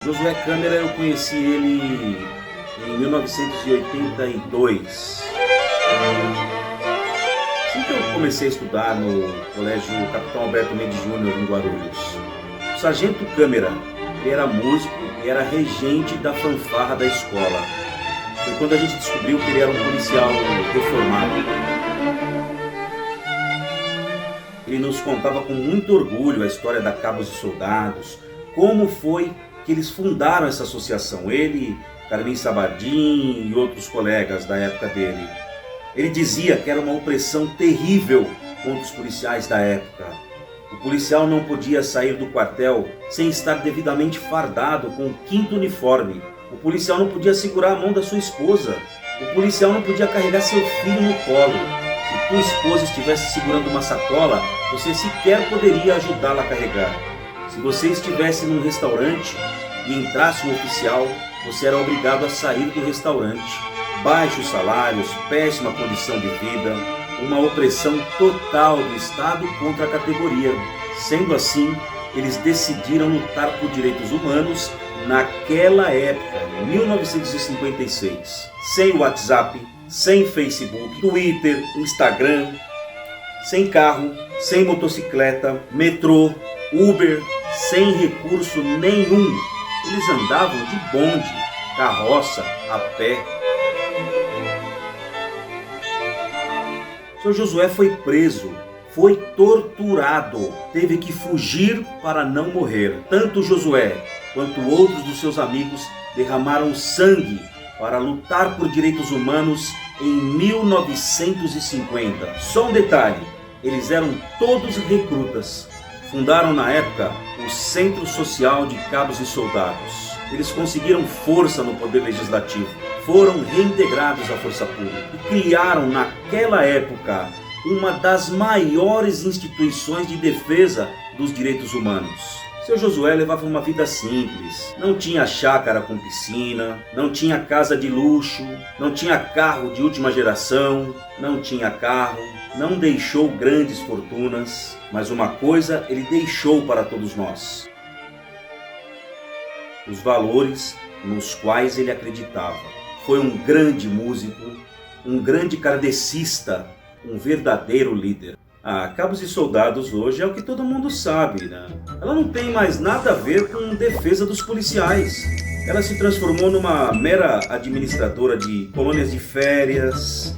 Josué Câmara, eu conheci ele em 1982. Assim que eu comecei a estudar no Colégio Capitão Alberto Mendes Júnior, em Guarulhos. O Sargento Câmara, ele era músico e era regente da fanfarra da escola. Foi quando a gente descobriu que ele era um policial reformado. Ele nos contava com muito orgulho a história da Cabos e Soldados, como foi que eles fundaram essa associação, ele, Carmen Sabadim e outros colegas da época dele. Ele dizia que era uma opressão terrível contra os policiais da época. O policial não podia sair do quartel sem estar devidamente fardado com o 5º uniforme. O policial não podia segurar a mão da sua esposa. O policial não podia carregar seu filho no colo. Se tua esposa estivesse segurando uma sacola, você sequer poderia ajudá-la a carregar. Se você estivesse num restaurante e entrasse um oficial, você era obrigado a sair do restaurante. Baixos salários, péssima condição de vida, uma opressão total do Estado contra a categoria. Sendo assim, eles decidiram lutar por direitos humanos naquela época, em 1956. Sem WhatsApp, sem Facebook, Twitter, Instagram, sem carro, sem motocicleta, metrô, Uber, sem recurso nenhum. Eles andavam de bonde, carroça, a pé. Seu Josué foi preso, foi torturado, teve que fugir para não morrer. Tanto Josué quanto outros dos seus amigos derramaram sangue para lutar por direitos humanos em 1950. Só um detalhe, eles eram todos recrutas. Fundaram na época o Centro Social de Cabos e Soldados. Eles conseguiram força no poder legislativo, foram reintegrados à força pública e criaram naquela época uma das maiores instituições de defesa dos direitos humanos. Seu Josué levava uma vida simples, não tinha chácara com piscina, não tinha casa de luxo, não tinha carro de última geração, não tinha carro, não deixou grandes fortunas, mas uma coisa ele deixou para todos nós: os valores nos quais ele acreditava. Foi um grande músico, um grande kardecista, um verdadeiro líder. Cabos e Soldados hoje é o que todo mundo sabe, né? Ela não tem mais nada a ver com defesa dos policiais. Ela se transformou numa mera administradora de colônias de férias,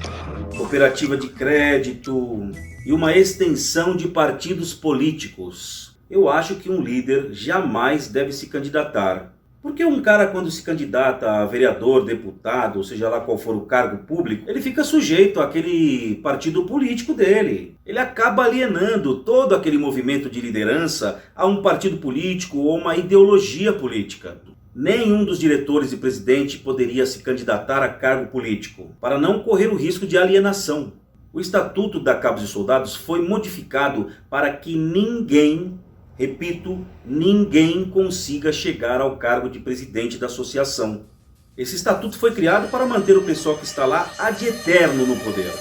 cooperativa de crédito e uma extensão de partidos políticos. Eu acho que um líder jamais deve se candidatar. Porque um cara, quando se candidata a vereador, deputado, ou seja lá qual for o cargo público, ele fica sujeito àquele partido político dele. Ele acaba alienando todo aquele movimento de liderança a um partido político ou uma ideologia política. Nenhum dos diretores e presidente poderia se candidatar a cargo político, para não correr o risco de alienação. O Estatuto da Cabos e Soldados foi modificado para que ninguém, repito, ninguém consiga chegar ao cargo de presidente da associação. Esse estatuto foi criado para manter o pessoal que está lá ad eterno no poder.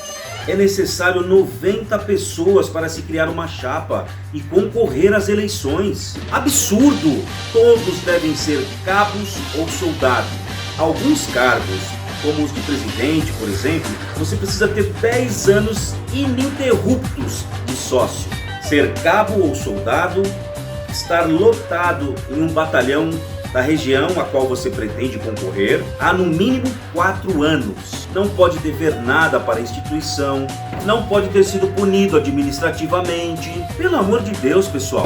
É necessário 90 pessoas para se criar uma chapa e concorrer às eleições. Absurdo! Todos devem ser cabos ou soldados. Alguns cargos, como os de presidente, por exemplo, você precisa ter 10 anos ininterruptos de sócio. Ser cabo ou soldado, estar lotado em um batalhão da região a qual você pretende concorrer há no mínimo 4 anos. Não pode dever nada para a instituição, não pode ter sido punido administrativamente. Pelo amor de Deus, pessoal.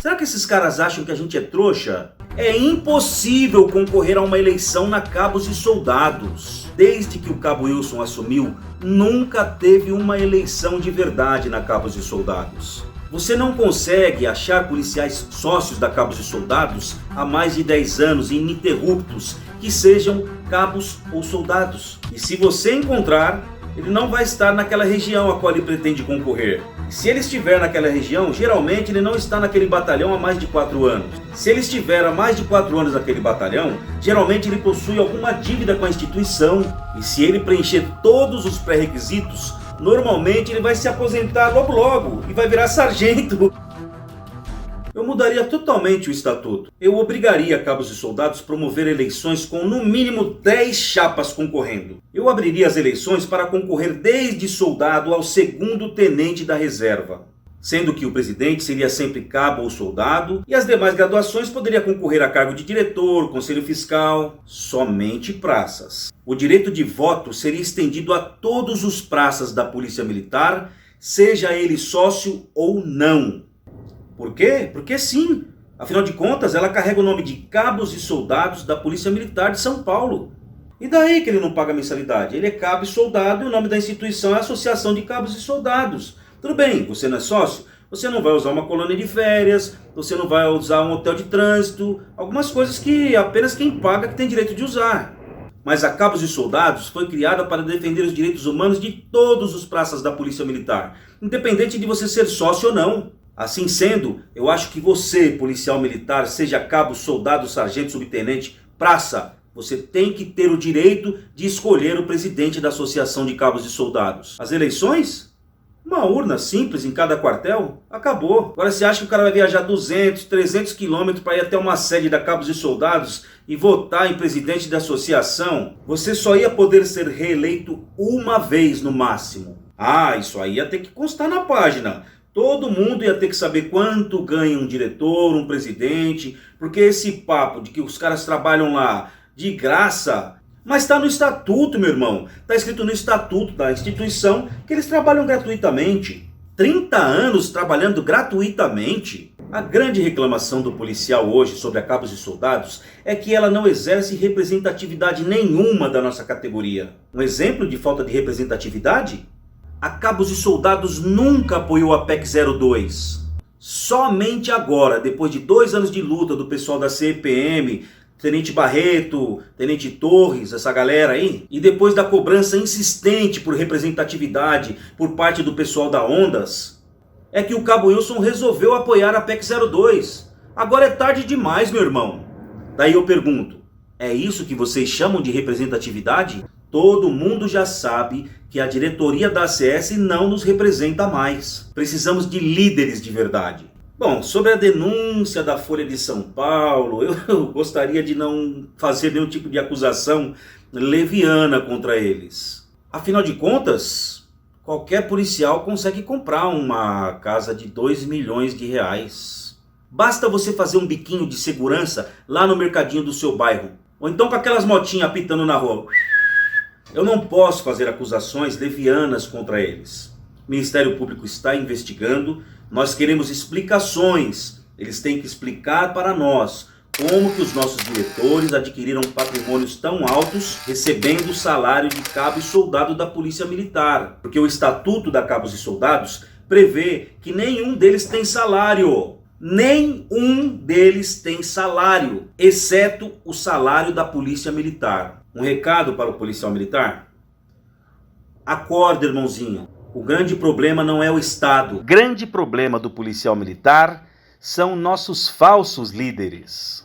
Será que esses caras acham que a gente é trouxa? É impossível concorrer a uma eleição na Cabos e Soldados. Desde que o Cabo Wilson assumiu, nunca teve uma eleição de verdade na Cabos e Soldados. Você não consegue achar policiais sócios da Cabos e Soldados há mais de 10 anos ininterruptos que sejam cabos ou soldados. E se você encontrar, ele não vai estar naquela região a qual ele pretende concorrer. E se ele estiver naquela região, geralmente ele não está naquele batalhão há mais de 4 anos. Se ele estiver há mais de 4 anos naquele batalhão, geralmente ele possui alguma dívida com a instituição. E se ele preencher todos os pré-requisitos, normalmente ele vai se aposentar logo e vai virar sargento. Eu mudaria totalmente o estatuto. Eu obrigaria cabos e soldados a promover eleições com no mínimo 10 chapas concorrendo. Eu abriria as eleições para concorrer desde soldado ao segundo tenente da reserva, sendo que o presidente seria sempre cabo ou soldado, e as demais graduações poderia concorrer a cargo de diretor, conselho fiscal, somente praças. O direito de voto seria estendido a todos os praças da Polícia Militar, seja ele sócio ou não. Por quê? Porque sim, afinal de contas ela carrega o nome de Cabos e Soldados da Polícia Militar de São Paulo. E daí que ele não paga mensalidade? Ele é cabo e soldado e o nome da instituição é Associação de Cabos e Soldados. Tudo bem, você não é sócio? Você não vai usar uma colônia de férias, você não vai usar um hotel de trânsito, algumas coisas que apenas quem paga que tem direito de usar. Mas a Cabos e Soldados foi criada para defender os direitos humanos de todos os praças da Polícia Militar, independente de você ser sócio ou não. Assim sendo, eu acho que você, policial militar, seja cabo, soldado, sargento, subtenente, praça, você tem que ter o direito de escolher o presidente da Associação de Cabos e Soldados. As eleições? Uma urna simples em cada quartel? Acabou. Agora você acha que o cara vai viajar 200, 300 quilômetros para ir até uma sede da Cabos e Soldados e votar em presidente da associação? Você só ia poder ser reeleito uma vez no máximo. Ah, isso aí ia ter que constar na página. Todo mundo ia ter que saber quanto ganha um diretor, um presidente, porque esse papo de que os caras trabalham lá de graça, mas está no estatuto, meu irmão. Está escrito no estatuto da instituição que eles trabalham gratuitamente. 30 anos trabalhando gratuitamente. A grande reclamação do policial hoje sobre a Cabos e Soldados é que ela não exerce representatividade nenhuma da nossa categoria. Um exemplo de falta de representatividade? A Cabos e Soldados nunca apoiou a PEC 02. Somente agora, depois de 2 anos de luta do pessoal da CEPM, Tenente Barreto, Tenente Torres, essa galera aí, e depois da cobrança insistente por representatividade por parte do pessoal da Ondas, é que o Cabo Wilson resolveu apoiar a PEC 02. Agora é tarde demais, meu irmão. Daí eu pergunto, é isso que vocês chamam de representatividade? Todo mundo já sabe que a diretoria da ACS não nos representa mais. Precisamos de líderes de verdade. Bom, sobre a denúncia da Folha de São Paulo, eu gostaria de não fazer nenhum tipo de acusação leviana contra eles. Afinal de contas, qualquer policial consegue comprar uma casa de 2 milhões de reais. Basta você fazer um biquinho de segurança lá no mercadinho do seu bairro. Ou então com aquelas motinhas apitando na rua. Eu não posso fazer acusações levianas contra eles. O Ministério Público está investigando, nós queremos explicações. Eles têm que explicar para nós como que os nossos diretores adquiriram patrimônios tão altos recebendo o salário de cabo e soldado da Polícia Militar. Porque o Estatuto da Cabos e Soldados prevê que nenhum deles tem salário. Nenhum deles tem salário, exceto o salário da Polícia Militar. Um recado para o policial militar? Acorda, irmãozinho. O grande problema não é o Estado. O grande problema do policial militar são nossos falsos líderes.